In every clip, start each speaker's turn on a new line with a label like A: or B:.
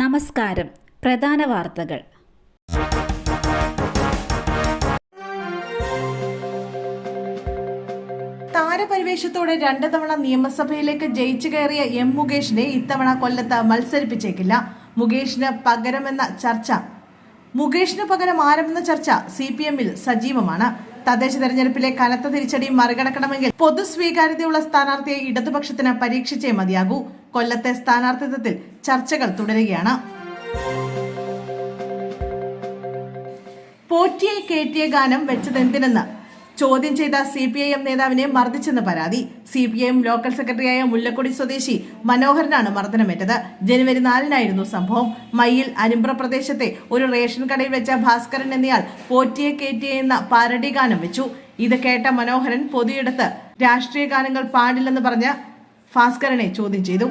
A: നമസ്കാരം. പ്രധാന വാർത്തകൾ.
B: താരപരിവേഷത്തോടെ 2 തവണ നിയമസഭയിലേക്ക് ജയിച്ചു കയറിയ എം മുകേഷിനെ ഇത്തവണ കൊല്ലത്ത് മത്സരിപ്പിച്ചേക്കില്ല. മുകേഷിന് പകരം ആരെന്ന ചർച്ച CPM-ൽ സജീവമാണ്. തദ്ദേശ തെരഞ്ഞെടുപ്പിലെ കനത്ത തിരിച്ചടി മറികടക്കണമെങ്കിൽ പൊതുസ്വീകാര്യതയുള്ള സ്ഥാനാർത്ഥിയെ ഇടതുപക്ഷത്തിന് പരീക്ഷിച്ചേ മതിയാകൂ. കൊല്ലത്തെ സ്ഥാനാർത്ഥിത്വത്തിൽ ചർച്ചകൾ തുടരുകയാണ്. പോറ്റിയെ കേറ്റിയ ഗാനം വെച്ചതെന്തിനെന്ന് ചോദ്യം ചെയ്ത CPIM നേതാവിനെ മർദ്ദിച്ചെന്ന് പരാതി. CPIM ലോക്കൽ സെക്രട്ടറിയായ മുല്ലക്കൊടി സ്വദേശി മനോഹരനാണ് മർദ്ദനമേറ്റത്. ജനുവരി 4-നായിരുന്നു സംഭവം. മയ്യിൽ അരിമ്പ്ര പ്രദേശത്തെ ഒരു റേഷൻ കടയിൽ വെച്ച ഭാസ്കരൻ എന്നയാൾ പോറ്റിയെ കേറ്റിയ എന്ന പാരഡി ഗാനം വെച്ചു. ഇത് കേട്ട മനോഹരൻ പൊതുയിടത്ത് രാഷ്ട്രീയ ഗാനങ്ങൾ പാടില്ലെന്ന് പറഞ്ഞ ഭാസ്കരനെ ചോദ്യം ചെയ്തു.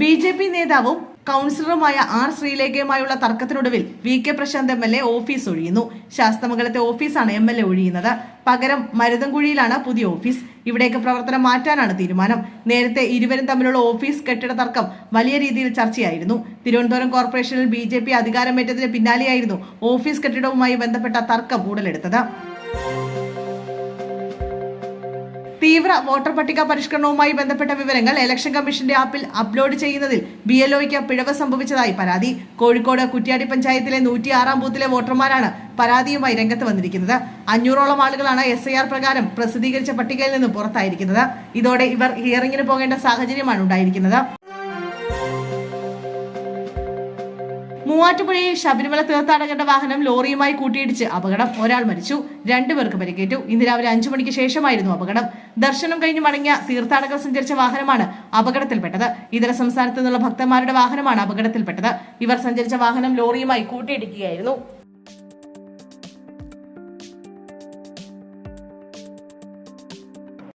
B: BJP നേതാവും കൗൺസിലറുമായ R. ശ്രീലേഖയുമായുള്ള തർക്കത്തിനൊടുവിൽ VK പ്രശാന്ത് MLA ഓഫീസ് ഒഴിയുന്നു. ശാസ്തമംഗലത്തെ ഓഫീസാണ് MLA ഒഴിയുന്നത്. പകരം മരുതൻകുഴിയിലാണ് പുതിയ ഓഫീസ്. ഇവിടേക്ക് പ്രവർത്തനം മാറ്റാനാണ് തീരുമാനം. നേരത്തെ ഇരുവരും തമ്മിലുള്ള ഓഫീസ് കെട്ടിട തർക്കം വലിയ രീതിയിൽ ചർച്ചയായിരുന്നു. തിരുവനന്തപുരം കോർപ്പറേഷനിൽ BJP അധികാരമേറ്റതിന് പിന്നാലെയായിരുന്നു ഓഫീസ് കെട്ടിടവുമായി ബന്ധപ്പെട്ട തർക്കം ഉടലെടുത്തത്. തീവ്ര വോട്ടർ പട്ടിക പരിഷ്കരണവുമായി ബന്ധപ്പെട്ട വിവരങ്ങൾ ഇലക്ഷൻ കമ്മീഷന്റെ ആപ്പിൽ അപ്ലോഡ് ചെയ്യുന്നതിൽ BLOയ്ക്ക് പിഴവ് സംഭവിച്ചതായി പരാതി. കോഴിക്കോട് കുറ്റ്യാടി പഞ്ചായത്തിലെ 106-ാം ബൂത്തിലെ വോട്ടർമാരാണ് പരാതിയുമായി രംഗത്ത് വന്നിരിക്കുന്നത്. 500-ഓളം ആളുകളാണ് SIR പ്രകാരം പ്രസിദ്ധീകരിച്ച പട്ടികയിൽ നിന്ന് പുറത്തായിരിക്കുന്നത്. ഇതോടെ ഇവർ ഹിയറിംഗിന് പോകേണ്ട സാഹചര്യമാണ് ഉണ്ടായിരിക്കുന്നത്. മൂവാറ്റുപുഴയിൽ ശബരിമല തീർത്ഥാടകരുടെ വാഹനം ലോറിയുമായി കൂട്ടിയിടിച്ച് അപകടം. ഒരാൾ മരിച്ചു, 2 പേർക്ക് പരിക്കേറ്റു. ഇന്ന് രാവിലെ 5 മണിക്ക് ശേഷമായിരുന്നു അപകടം. ദർശനം കഴിഞ്ഞ് മടങ്ങിയ തീർത്ഥാടകർ സഞ്ചരിച്ച വാഹനമാണ് അപകടത്തിൽപ്പെട്ടത്. ഇതര സംസ്ഥാനത്തു നിന്നുള്ള ഭക്തന്മാരുടെ വാഹനമാണ് അപകടത്തിൽപ്പെട്ടത്. ഇവർ സഞ്ചരിച്ച വാഹനം ലോറിയുമായി കൂട്ടിയിടിക്കുകയായിരുന്നു.